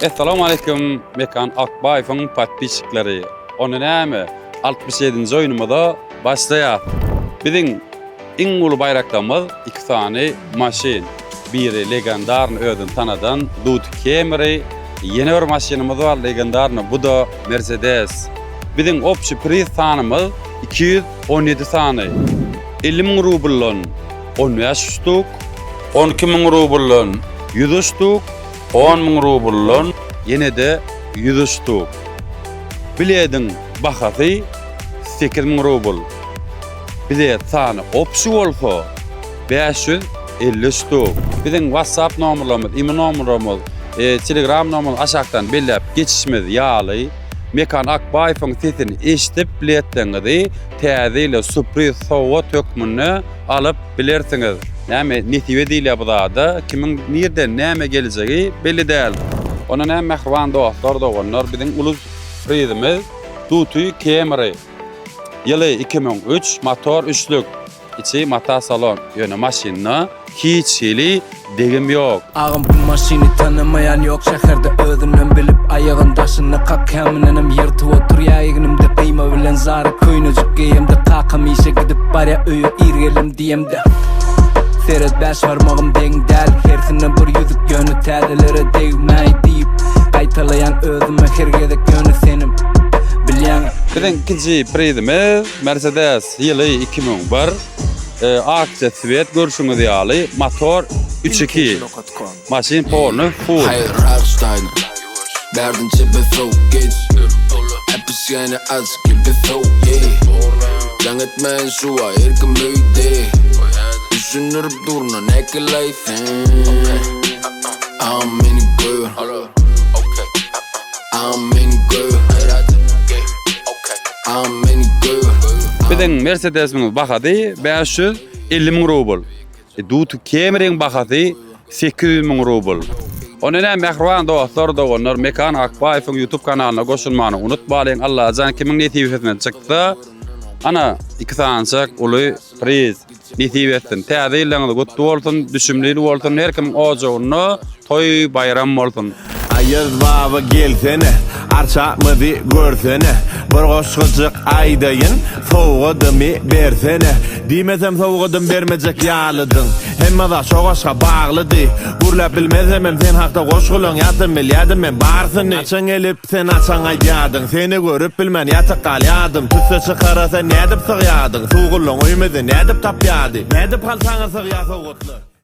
Assalamu alaikum Mekan Akbayev'in patbiçikleri. Onu näme? 67-nji oyunumda başlaýar. Biziň iň uly bayraklarymyz 2 tane maşin. Biri legendarny ödün tanadan Dut Camry, ýene bir maşinymyz bar legendarny bu da Mercedes. Biziň opşy priz sanymyz 217 sany. 50.000 rublyň 15 ştuk, 12.000 rublyň 100 ştuk, 10.000 rublyň ýene de 100 ştuk. Bilediň bahasy 8.000 rubl. Bilet sany opşy bolsa 550 ştuk. Biziň WhatsApp nomerlerimiz, email nomerlerimiz, Telegram nomerimiz aşakdan bellep geçişimiz ýaly. Mekan Akbayev'in sesini eşitip biletlerinizi täze sürpriz sowga tökmünü alıp bilersiňiz. Näme netiwe diýilýär bu zada, kimin nerden näme geljegi belli däl. Ona näme mehriban dostlar doganlar biziň ulus prizimiz Dut Camry. Ýyly 2003 motor 3lük. İçi mata salon ýöne maşinna hiç hili degim yok. Ağam bu maşini tanımayan yok. Şehirde özünden bilip ayağın taşını kakaminenim yırtıp oturya egnimde kıyma bilen zara köynücük giyemde kakam işe gidip barya öyü irgelim diyemde. Seret beş parmağım dengdel hersinden bir yüzük gönü täzelere değmey deyip kaytalayan özüme hergedek gönü senim bilýän. Biziň ikinji prizimiz Mercedes ýyly 2001 aksiýa svet görüşüňiz ýaly motor 3.2 maşin polny full. Derdince befo geç hepsi yani az gibi befo Can etmeyin şuva erkim büyüdü Düşünürüp durna neki life'in Ameni gör Ameni gör Ameni gör Biziň Mercedesimiz bahasy 550.000 rubl. Dut Camry'ň bahasy 800.000 rubl. Onu näme mehriban dostlar doganlar Mekan Akbayev'in YouTube kanalyna goşulmany unutmaýyn. Allah jan kimin netiwesinden çykdy. Ana 2 sançak uly priz netiwesinden täze ýylyňyz gutly bolsun, düşümli bolsun, her kim ojagyny toy bayram bolsun. Ayız baba gelsene, arçakmyzy görsene. Bir goşgyjyk aýdaýyn, sowgadymy bersene. Diýmesem sowgadym bermejek ýalydyň. Hemme da şogaşga baglydy. Gurlap bilmezem sen hakda goşgulyň ýatym bilýärdim men barsyny. Açaň elip sen açaň aýdyadyň. Seni görüp bilmän ýatyk galýadym. Tüsse çykarasa nädip sygýadyň? Suwgulyň öýmedi nädip tapýady? Nädip halsaňy sygýa sowgatly?